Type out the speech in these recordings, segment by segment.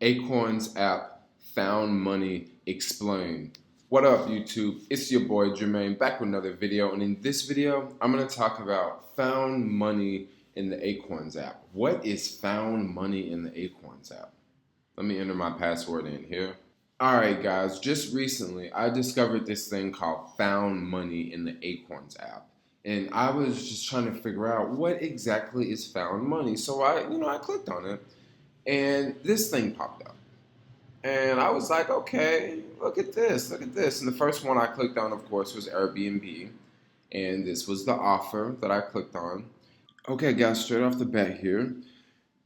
Acorns app found money explained. What up, YouTube? It's your boy Jermaine back with another video, and in this video, I'm going to talk about found money in the Acorns app. What is found money in the Acorns app? Let me enter my password in here. Alright guys, just recently I discovered this thing called found money in the Acorns app. And I was just trying to figure out what exactly is found money. So I clicked on it and this thing popped up. And I was like, okay, look at this, look at this. And the first one I clicked on, of course, was Airbnb. And this was the offer that I clicked on. Okay, guys, straight off the bat here,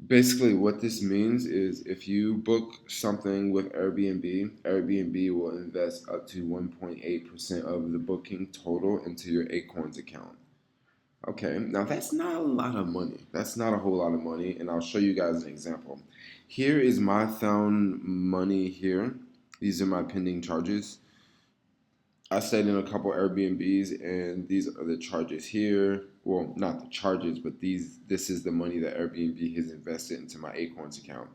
basically what this means is if you book something with Airbnb, Airbnb will invest up to 1.8% of the booking total into your Acorns account. Okay, now that's not a lot of money. That's not a whole lot of money, and I'll show you guys an example. Here is my found money here. These are my pending charges. I stayed in a couple Airbnbs, and these are the charges here. Well, not the charges, but this is the money that Airbnb has invested into my Acorns account.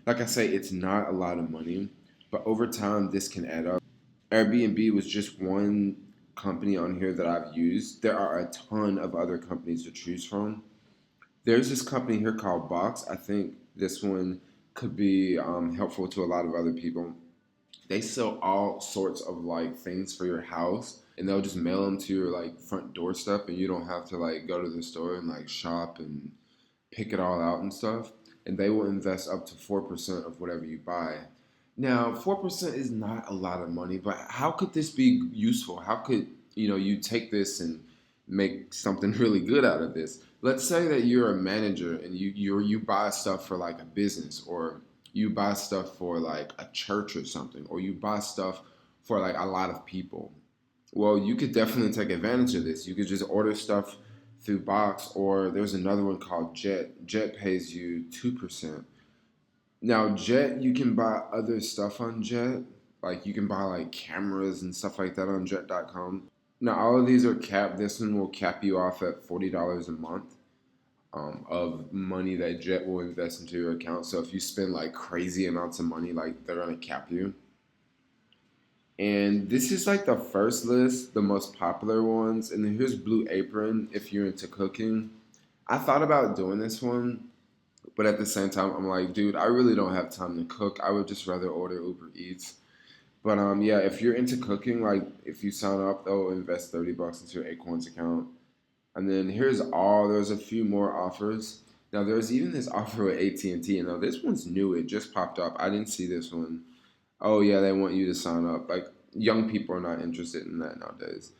Like I say, it's not a lot of money, but over time, this can add up. Airbnb was just one company on here that I've used. There are a ton of other companies to choose from. There's this company here called Box. I think this one could be helpful to a lot of other people. They sell all sorts of like things for your house, and they'll just mail them to your like front doorstep, and you don't have to like go to the store and like shop and pick it all out and stuff. And they will invest up to 4% of whatever you buy. Now, 4% is not a lot of money, but how could this be useful? How could, you take this and make something really good out of this? Let's say that you're a manager and you buy stuff for like a business, or you buy stuff for like a church or something, or you buy stuff for like a lot of people. Well, you could definitely take advantage of this. You could just order stuff through Box, or there's another one called Jet. Jet pays you 2%. Now, Jet, you can buy other stuff on Jet. Like you can buy like cameras and stuff like that on jet.com. Now, all of these are capped. This one will cap you off at $40 a month of money that Jet will invest into your account. So if you spend like crazy amounts of money, like they're gonna cap you. And this is like the first list, the most popular ones. And then here's Blue Apron if you're into cooking. I thought about doing this one, but at the same time, I'm like, dude, I really don't have time to cook. I would just rather order Uber Eats. But yeah, if you're into cooking, like if you sign up, they'll invest $30 into your Acorns account. And then there's a few more offers. Now there's even this offer with AT&T. And now this one's new. It just popped up. I didn't see this one. Oh yeah, they want you to sign up. Like young people are not interested in that nowadays.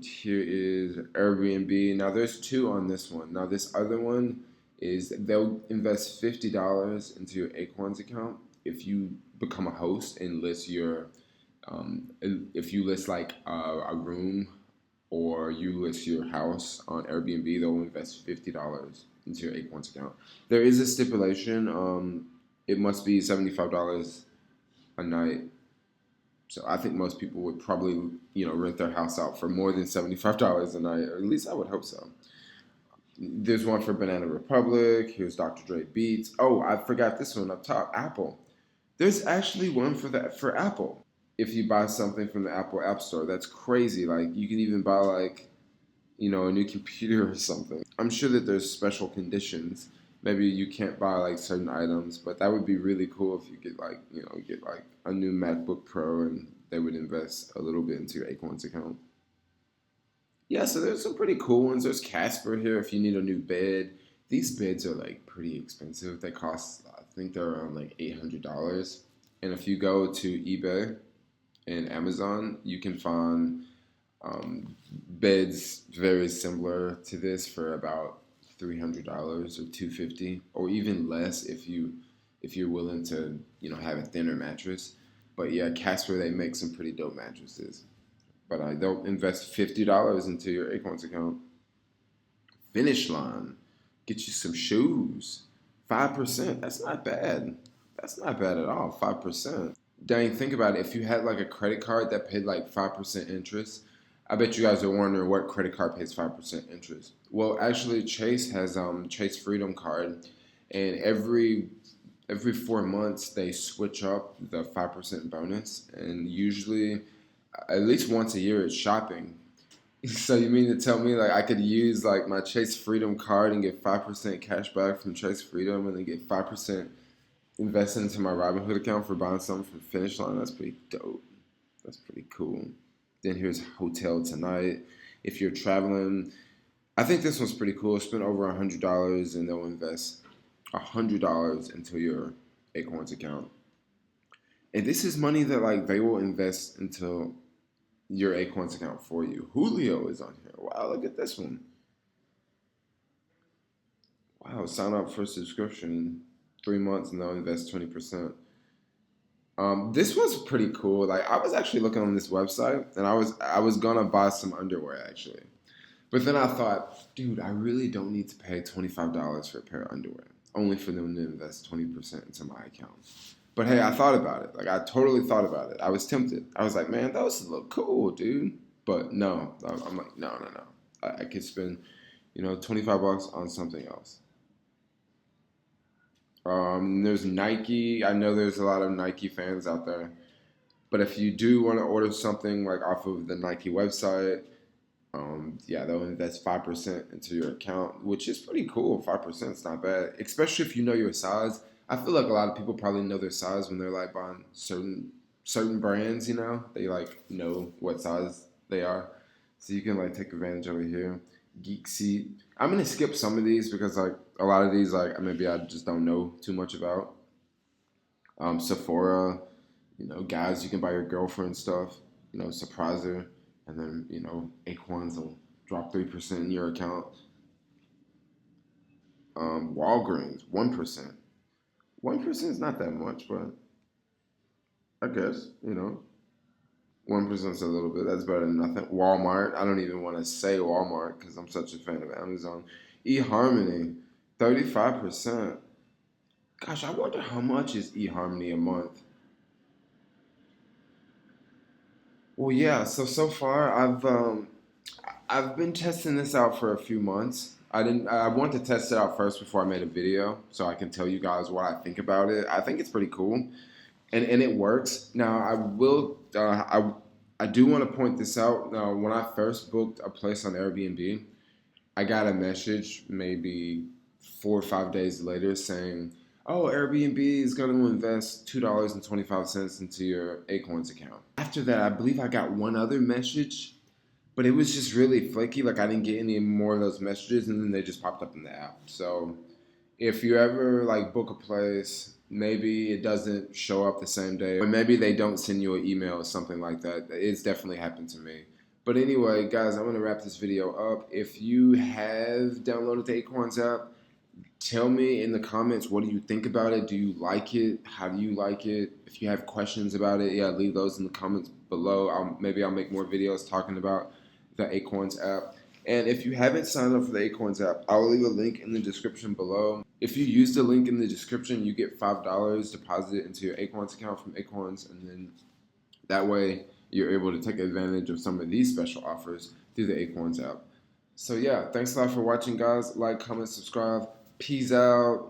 Here is Airbnb. Now there's two on this one. Now this other one is they'll invest $50 into your Acorns account if you become a host and list if you list like a room, or you list your house on Airbnb, they'll invest $50 into your Acorns account. There is a stipulation. It must be $75 a night. So I think most people would probably, rent their house out for more than $75 a night, or at least I would hope so. There's one for Banana Republic. Here's Dr. Dre Beats. Oh, I forgot this one up top, Apple. There's actually one for Apple. If you buy something from the Apple App Store, that's crazy. Like you can even buy like, a new computer or something. I'm sure that there's special conditions. Maybe you can't buy like certain items, but that would be really cool if you get like a new MacBook Pro and they would invest a little bit into your Acorns account. Yeah, so there's some pretty cool ones. There's Casper here if you need a new bed. These beds are like pretty expensive. They cost, I think they're around like $800. And if you go to eBay and Amazon, you can find beds very similar to this for about $300 or $250, or even less if you're willing to have a thinner mattress. But yeah, Casper, they make some pretty dope mattresses. But they'll invest $50 into your Acorns account. Finish Line, get you some shoes. 5%. That's not bad. That's not bad at all. 5%. Dang, think about it. If you had like a credit card that paid like 5% interest, I bet you guys are wondering what credit card pays 5% interest. Well, actually, Chase has Chase Freedom Card, and every 4 months they switch up the 5% bonus, and usually at least once a year it's shopping. So you mean to tell me like I could use like my Chase Freedom card and get 5% cash back from Chase Freedom, and then get 5% invested into my Robinhood account for buying something from Finish Line? That's pretty dope. That's pretty cool. Then here's Hotel Tonight. If you're traveling, I think this one's pretty cool. Spend over $100 and they'll invest $100 into your Acorns account. And this is money that like they will invest into your Acorns account for you. Julio is on here. Wow, look at this one. Wow, sign up for a subscription, 3 months, and they'll invest 20%. This was pretty cool. Like, I was actually looking on this website, and I was gonna buy some underwear actually, but then I thought, dude, I really don't need to pay $25 for a pair of underwear, only for them to invest 20% into my account. But hey, I thought about it. Like, I totally thought about it. I was tempted. I was like, man, those look cool, dude. But no, I'm like, no. I could spend, $25 on something else. There's Nike. I know there's a lot of Nike fans out there. But if you do want to order something like off of the Nike website, they'll invest 5% into your account, which is pretty cool. 5% is not bad, especially if you know your size. I feel like a lot of people probably know their size when they're like buying certain brands. They like know what size they are, so you can like take advantage of it here. Geek Seat. I'm gonna skip some of these because like a lot of these like maybe I just don't know too much about. Sephora, guys, you can buy your girlfriend stuff, surprise her, and then Acorns will drop 3% in your account. Walgreens, 1%. 1% is not that much, but I guess 1% is a little bit. That's better than nothing. Walmart. I don't even want to say Walmart because I'm such a fan of Amazon. eHarmony, 35%. Gosh, I wonder how much is eHarmony a month. Well, yeah. So far, I've been testing this out for a few months. I want to test it out first before I made a video, so I can tell you guys what I think about it. I think it's pretty cool, and it works. Now, I do want to point this out. Now, when I first booked a place on Airbnb, I got a message maybe 4 or 5 days later saying, "Oh, Airbnb is going to invest $2.25 into your Acorns account." After that, I believe I got one other message, but it was just really flaky. Like, I didn't get any more of those messages, and then they just popped up in the app. So if you ever like book a place, maybe it doesn't show up the same day, or maybe they don't send you an email or something like that. It's definitely happened to me. But anyway, guys, I'm going to wrap this video up. If you have downloaded the Acorns app, tell me in the comments, what do you think about it? Do you like it? How do you like it? If you have questions about it, leave those in the comments below. Maybe I'll make more videos talking about the Acorns app. And if you haven't signed up for the Acorns app, I'll leave a link in the description below. If you use the link in the description, you get $5 deposited into your Acorns account from Acorns, and then that way you're able to take advantage of some of these special offers through the Acorns app. So yeah, thanks a lot for watching, guys. Like, comment, subscribe. Peace out.